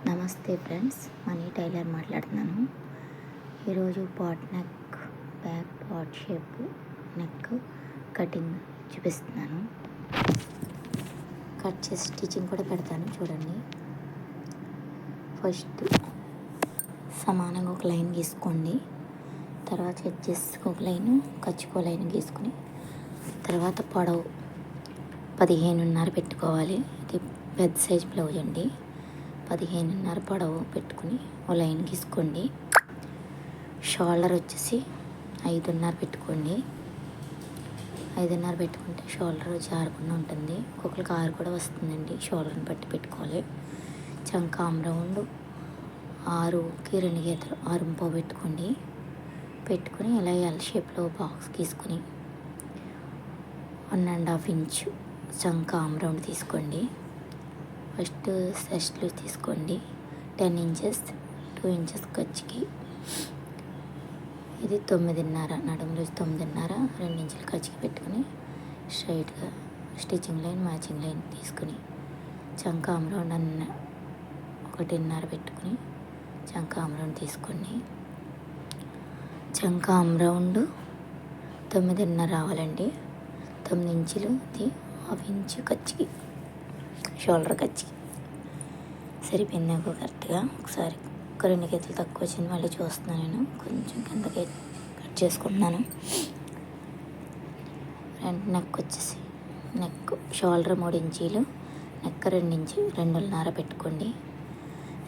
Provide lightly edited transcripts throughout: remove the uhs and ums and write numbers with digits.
నమస్తే friends, money tailor మాట్లాడుతున్నాను. ఈరోజు pot neck, back pot shape neck cutting చూపిస్తున్నాను. కట్ చేసి స్టిచ్చింగ్ కూడా పెడతాను చూడండి. ఫస్ట్ సమానంగా ఒక లైన్ గీసుకోండి. తర్వాత ఎడ్జెస్ ఒక లైన్, ఖర్చుకో లైన్ గీసుకుని తర్వాత పొడవు 15.5 పెట్టుకోవాలి. ఇది పెద్ద సైజ్ బ్లౌజ్ అండి. 15.5 పొడవు పెట్టుకుని ఒక లైన్ గీసుకోండి. షోల్డర్ వచ్చేసి 5.5 పెట్టుకోండి. 5.5 పెట్టుకుంటే షోల్డర్ జారకుండా ఉంటుంది. ఒక్కొక్కరికి 6 కూడా వస్తుందండి. షోల్డర్ని బట్టి పెట్టుకోవాలి. చంక ఆమ్ రౌండ్ 6కి 2 గీతలు 6.5 పెట్టుకోండి. పెట్టుకుని ఇలా ఎల్ షేప్లో బాక్స్ గీసుకుని 1.5 ఇంచు చంక ఆమ్ రౌండ్ తీసుకోండి. ఫస్ట్ సెస్ట్లు తీసుకోండి. 10 ఇంచెస్, 2 ఇంచెస్ ఖర్చుకి. ఇది 9.5 నడుములో 9.5, 2 ఇంచులు ఖర్చుకి పెట్టుకుని స్ట్రైట్గా స్టిచ్చింగ్ లైన్, మ్యాచింగ్ లైన్ తీసుకుని చంక ఆమ్ రౌండ్ 1.5 పెట్టుకుని చంక ఆమ్ రౌండ్ తీసుకోండి. చంక ఆమ్ రౌండ్ 9.5 రావాలండి. 9 ఇంచులు, ఇది 1/2 ఇంచు ఖర్చుకి, షోల్డర్ ఖర్చుకి సరిపోయింది నాకు కరెక్ట్గా. ఒకసారి ఒక 2 గీతలు తక్కువ వచ్చింది, మళ్ళీ చూస్తున్నాను. నేను కొంచెం కిందకి కట్ చేసుకుంటున్నాను. నెక్ వచ్చేసి నెక్ షోల్డర్ 3 ఇంచీలు, నెక్ 2 ఇంచు 2.5 పెట్టుకోండి.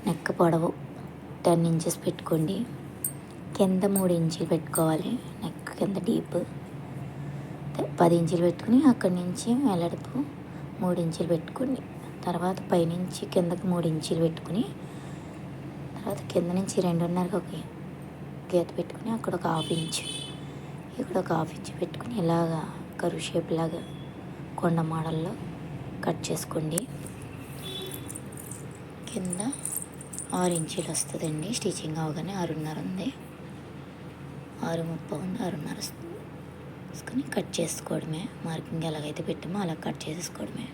నెక్ పొడవు 10 ఇంచెస్ పెట్టుకోండి. కింద 3 ఇంచులు పెట్టుకోవాలి. నెక్ కింద డీప్ 10 ఇంచులు పెట్టుకుని అక్కడి నుంచి వెడల్పు 3 ఇంచులు పెట్టుకోండి. తర్వాత పైనుంచి కిందకి 3 ఇంచులు పెట్టుకుని తర్వాత కింద నుంచి 2.5 ఒక గీత పెట్టుకుని అక్కడ ఒక 1/2 ఇంచు, ఇక్కడ ఒక 1/2 ఇంచు పెట్టుకుని ఇలాగా కరువు షేప్ లాగా కొండ మోడల్లో కట్ చేసుకోండి. కింద 6 ఇంచులు వస్తుందండి. స్టిచ్చింగ్ అవగానే 6.5 ఉంది, 6.30 ఉంది, 6.5 వస్తుంది. తీసుకొని కట్ చేసుకోవడమే. మార్కింగ్ ఎలాగైతే పెట్టామో అలా కట్ చేసేసుకోవడమే.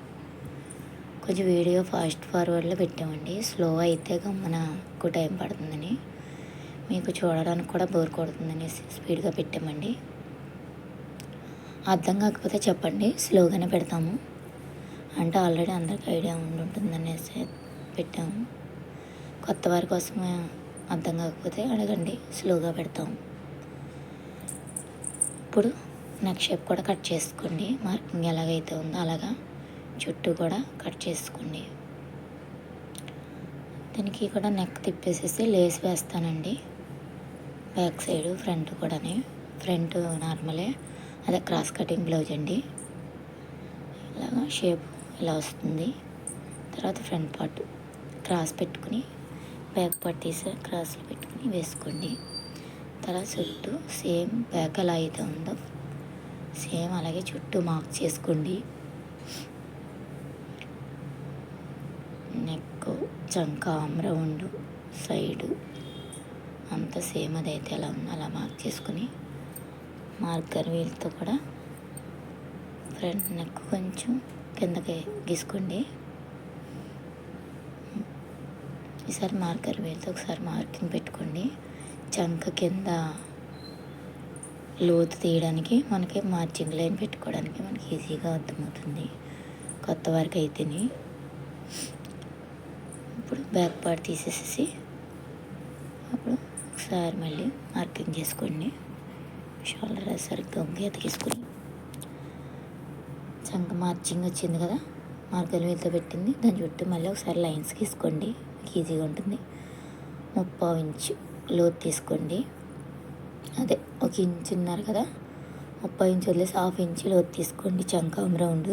కొంచెం వీడియో ఫాస్ట్ ఫార్వర్డ్లో పెట్టామండి. స్లో అయితే గమ్మన ఎక్కువ టైం పడుతుందని, మీకు చూడడానికి కూడా బోర్ కొడుతుందని స్పీడ్గా పెట్టామండి. అర్థం కాకపోతే చెప్పండి, స్లోగానే పెడతాము. అంటే ఆల్రెడీ అందరికి ఐడియా ఉంటుందనేసి పెట్టాము. కొత్త వారి కోసం అర్థం కాకపోతే అడగండి, స్లోగా పెడతాము. ఇప్పుడు నెక్ షేప్ కూడా కట్ చేసుకోండి. మార్కింగ్ ఎలాగైతే ఉందో అలాగా చుట్టూ కూడా కట్ చేసుకోండి. దీనికి కూడా నెక్ తిప్పేసేసి లేస్ వేస్తానండి. బ్యాక్ సైడ్, ఫ్రంట్ కూడా. ఫ్రంట్ నార్మలే, అదే క్రాస్ కటింగ్ బ్లౌజ్ అండి. ఇలాగా షేప్ ఇలా వస్తుంది. తర్వాత ఫ్రంట్ పార్ట్ క్రాస్ పెట్టుకుని బ్యాక్ పార్ట్ తీసి క్రాస్లో పెట్టుకుని వేసుకోండి. తర్వాత చుట్టూ సేమ్ బ్యాక్ ఎలా అయితే ఉందో సేమ్ అలాగే చుట్టూ మార్క్ చేసుకోండి. నెక్, చంక, ఆమ్ రౌండ్, సైడు అంతా సేమ్ అదైతే ఎలా ఉందో అలా మార్క్ చేసుకుని మార్కర్ వీల్తో కూడా ఫ్రంట్ నెక్ కొంచెం కిందకి గీసుకోండి. ఈసారి మార్కర్ వీల్తో ఒకసారి మార్కింగ్ పెట్టుకోండి. చంక కింద లోతు తీయడానికి మనకి మార్చింగ్ లైన్ పెట్టుకోవడానికి మనకి ఈజీగా అర్థమవుతుంది కొత్త వారికి అయితేనే. ఇప్పుడు బ్యాక్ పార్ట్ తీసేసి అప్పుడు ఒకసారి మళ్ళీ మార్కింగ్ చేసుకోండి. షోల్డర్ సరిగ్గా గీత గీసుకుని చంక మార్చింగ్ వచ్చింది కదా, మార్కర్ వీల్తో పెట్టింది, దాని చుట్టూ మళ్ళీ ఒకసారి లైన్స్ గీసుకోండి. ఈజీగా ఉంటుంది. 30 ఇంచు లోతు తీసుకోండి. అదే 1 ఇంచు ఉన్నారు కదా, 30 ఇంచు వదిలేసి 1/2 ఇంచు లోతు తీసుకోండి. చంక ఆమ్ రౌండ్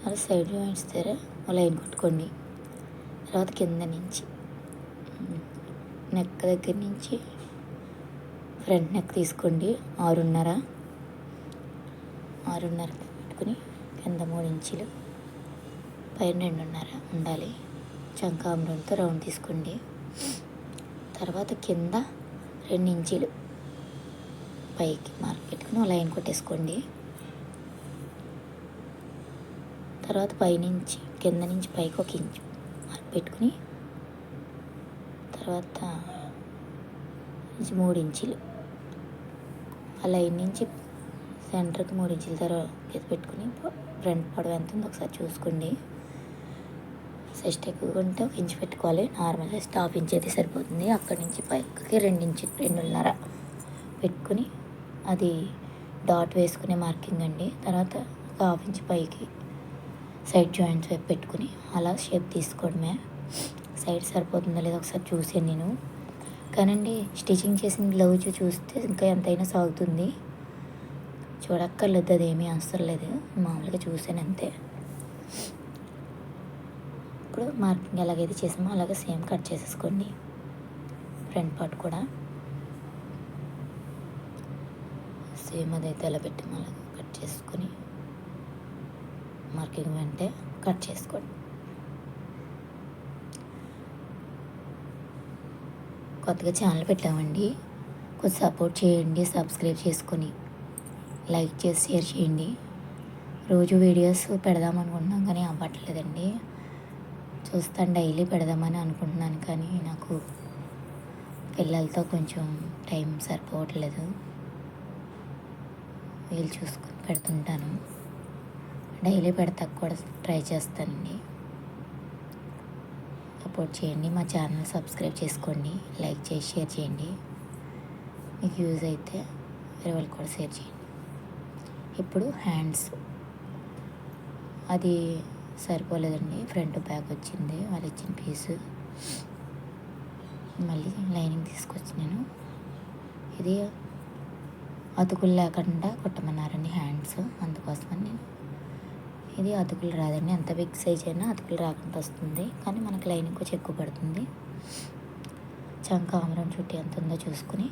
అలా సైడ్ జాయింట్స్ దగ్గర లైన్ కొట్టుకోండి. తర్వాత కింద నుంచి నెక్ దగ్గర నుంచి ఫ్రంట్ నెక్ తీసుకోండి. 6.5 పెట్టుకుని కింద 3 ఇంచులు, పైన 2.5 ఉండాలి. చంక ఆమ్ రౌండ్తో రౌండ్ తీసుకోండి. తర్వాత కింద 2 ఇంచులు పైకి మార్క్ పెట్టుకుని లైన్ కొట్టేసుకోండి. తర్వాత పైనుంచి కింద నుంచి పైకి 1 ఇంచు మార్క్ పెట్టుకుని తర్వాత 3 ఇంచులు ఆ లైన్ నుంచి సెంటర్కి 3 ఇంచుల తర్వాత పెట్టుకుని ఫ్రంట్ పొడవు ఎంత ఉందో ఒకసారి చూసుకోండి. చెస్ట్ ఎక్కువగా ఉంటే 1 ఇంచు పెట్టుకోవాలి. నార్మల్ చెస్ట్ 1/2 ఇంచ్ అయితే సరిపోతుంది. అక్కడి నుంచి పైకి 2.5 పెట్టుకుని అది డాట్ వేసుకునే మార్కింగ్ అండి. తర్వాత 1/2 ఇంచ్ పైకి సైడ్ జాయింట్స్ వైపు పెట్టుకుని అలా షేప్ తీసుకోవడమే. సైడ్ సరిపోతుందో లేదో ఒకసారి చూసాను నేను. కానండి స్టిచ్చింగ్ చేసిన బ్లౌజ్ చూస్తే ఇంకా ఎంతైనా సాగుతుంది. చూడక్కర్లేదు, అదేమీ అవసరం లేదు, మామూలుగా చూసాను అంతే. ఇప్పుడు మార్కింగ్ ఎలాగైతే చేసామో అలాగే సేమ్ కట్ చేసేసుకోండి. ఫ్రంట్ పార్ట్ కూడా సేమ్ అదైతే ఎలా పెట్టామో అలా కట్ చేసుకొని మార్కింగ్ వెంటే కట్ చేసుకోండి. కొత్తగా ఛానల్ పెట్టామండి, కొంచెం సపోర్ట్ చేయండి. సబ్స్క్రైబ్ చేసుకొని లైక్ చేసి షేర్ చేయండి. రోజు వీడియోస్ పెడదాం అనుకుంటున్నాం కానీ అవ్వట్లేదండి. చూస్తాను, డైలీ పెడదామని అనుకుంటున్నాను కానీ నాకు పిల్లలతో కొంచెం టైం సరిపోవట్లేదు. వీలు చూసుకొని పెడుతుంటాను. డైలీ పెడతాక కూడా ట్రై చేస్తానండి. సపోర్ట్ చేయండి. మా ఛానల్ సబ్స్క్రైబ్ చేసుకోండి, లైక్ చేసి షేర్ చేయండి. మీకు యూజ్ అయితే వేరే వాళ్ళకి కూడా షేర్ చేయండి. ఇప్పుడు హ్యాండ్స్ అది సరిపోలేదండి, ఫ్రంట్ బ్యాక్ వచ్చింది వాళ్ళు ఇచ్చిన పీసు. మళ్ళీ లైనింగ్ తీసుకొచ్చి నేను ఇది అతుకులు లేకుండా కుట్టమన్నారండి హ్యాండ్స్, అందుకోసమని నేను ఇది అతుకులు రాదండి. ఎంత బిగ్ సైజ్ అయినా అతుకులు రాకుండా వస్తుంది, కానీ మనకి లైనింగ్ కొంచెం ఎక్కువ పడుతుంది. చంక ఆమరం చుట్టూ ఎంత ఉందో చూసుకుని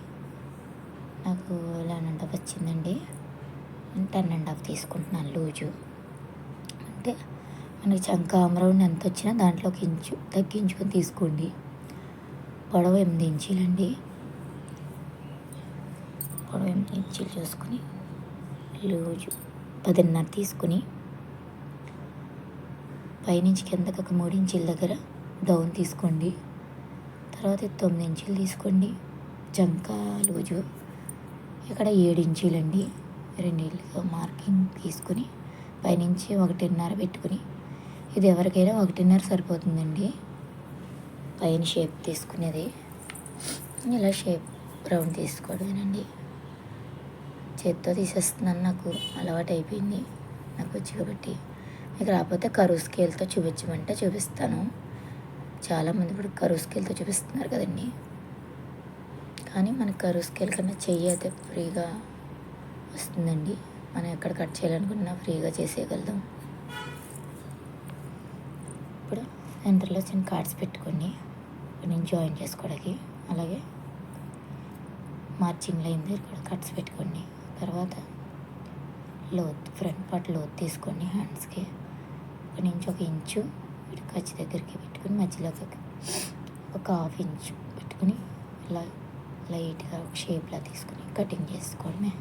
నాకు 11.5 వచ్చిందండి. నేను 10.5 తీసుకుంటున్నాను లూజు. అంటే మనకి చంక ఆమరం ఎంత వచ్చినా దాంట్లో 1 ఇంచు తగ్గించుకొని తీసుకోండి. పొడవు 8 ఇంచీలండి. పొడవు 8 ఇంచీలు చూసుకుని లూజు 10.5 తీసుకుని పైనుంచి కిందకి ఒక 3 ఇంచీల దగ్గర డౌన్ తీసుకోండి. తర్వాత 9 ఇంచీలు తీసుకోండి చంక లూజు. ఇక్కడ 7 ఇంచీలండి. 2 మార్కింగ్ తీసుకుని పైనుంచి 1.5 పెట్టుకుని, ఇది ఎవరికైనా 1.5 సరిపోతుందండి. పైన షేప్ తీసుకునేది ఇలా షేప్ రౌండ్ తీసుకోవడమేనండి. చేత్తో తీసేస్తున్నాను, నాకు అలవాటు అయిపోయింది, నాకు వచ్చి కాబట్టి. మీకు రాకపోతే కరువు స్కేల్తో చూపించమంటే చూపిస్తాను. చాలామంది ఇప్పుడు కరువు స్కేల్తో చూపిస్తున్నారు కదండి, కానీ మనకు కరువు స్కేల్ కన్నా చెయ్యి అయితే ఫ్రీగా వస్తుందండి. మనం ఎక్కడ కట్ చేయాలనుకున్నా ఫ్రీగా చేసేయగలుగుతాం. ఇప్పుడు సెంటర్లో చిన్న కార్డ్స్ పెట్టుకోండి నేను జాయిన్ చేసుకోవడానికి. అలాగే మార్చింగ్ లైన్ దగ్గర కూడా కట్స్ పెట్టుకోండి. తర్వాత లోత్ ఫ్రంట్ పార్ట్ లోత్ తీసుకోండి హ్యాండ్స్కి. ఇక్కడ నుంచి 1 ఇంచు ఇటు ఖర్చు దగ్గరికి పెట్టుకుని మధ్యలో ఒక 1/2 ఇంచు పెట్టుకుని ఇలా లైట్గా ఒక షేప్లా తీసుకుని కటింగ్ చేసుకోవడమే.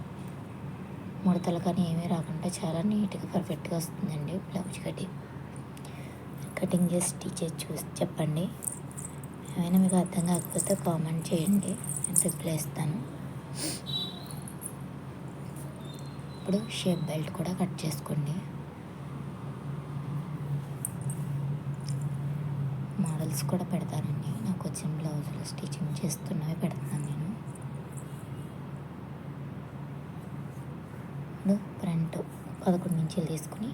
ముడతలు కానీ ఏమీ రాకుండా చాలా నీట్గా పర్ఫెక్ట్గా వస్తుందండి బ్లౌజ్ కటింగ్ చేసి స్టిచ్ చేసి చూసి చెప్పండి. ఏమైనా మీకు అర్థం కాకపోతే కామెంట్ చేయండి, నేను రిప్లై ఇస్తాను. ఇప్పుడు షేప్ బెల్ట్ కూడా కట్ చేసుకోండి. మోడల్స్ కూడా పెడతానండి, నాకు వచ్చిన బ్లౌజులు స్టిచ్చింగ్ చేస్తున్నవి పెడతాను నేను. ఇప్పుడు ఫ్రంట్ 11 ఇంచీలు తీసుకుని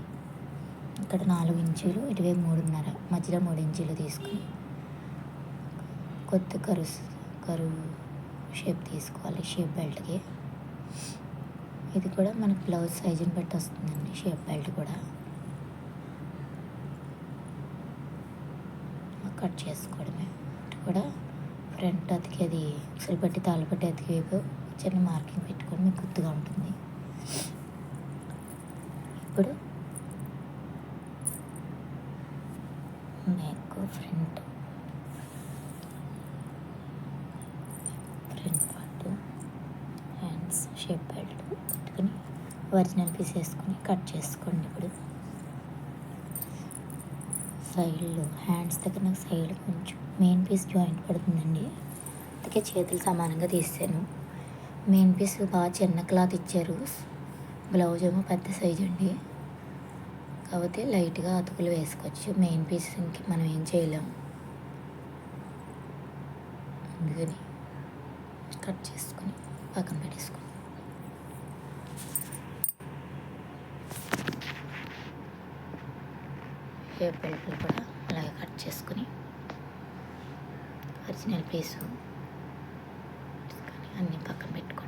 ఇక్కడ 4 ఇంచీలు, ఇటువైపు 3.5, మధ్యలో 3 ఇంచీలు తీసుకుని కొత్త కరువు షేప్ తీసుకోవాలి షేప్ బెల్ట్కి. ఇది కూడా మనకు బ్లౌజ్ సైజుని బట్టి వస్తుందండి. షేప్ బెల్ట్ కూడా కట్ చేసుకోవడమే. ఇటు కూడా ఫ్రంట్ అతికేది ఉక్సులు పట్టి తాళ్ళపట్టి అతికి వైపు చిన్న మార్కింగ్ పెట్టుకొని మీకు గుర్తుగా ఉంటుంది. ఇప్పుడు neck front part hands shape belt పెట్టుకుని ఒరిజినల్ పీస్ వేసుకొని కట్ చేసుకోండి. ఇప్పుడు సైడ్లో హ్యాండ్స్ దగ్గర నాకు సైడ్ కొంచెం మెయిన్ పీస్ జాయింట్ పడుతుందండి. అందుకే చేతులు సమానంగా తీసాను. మెయిన్ పీస్ బాగా చిన్న క్లాత్ ఇచ్చారు. బ్లౌజ్ ఏమో పెద్ద సైజ్ అండి. కాకపోతే లైట్గా అతుకులు వేసుకోవచ్చు. మెయిన్ పీస్కి మనం ఏం చేయలేము. అందుకని కట్ చేసుకొని పక్కన పెట్టేసుకుని ఏ పలుపులు కూడా అలాగే కట్ చేసుకుని ఒరిజినల్ పీసు అన్నీ పక్కన పెట్టుకోవాలి.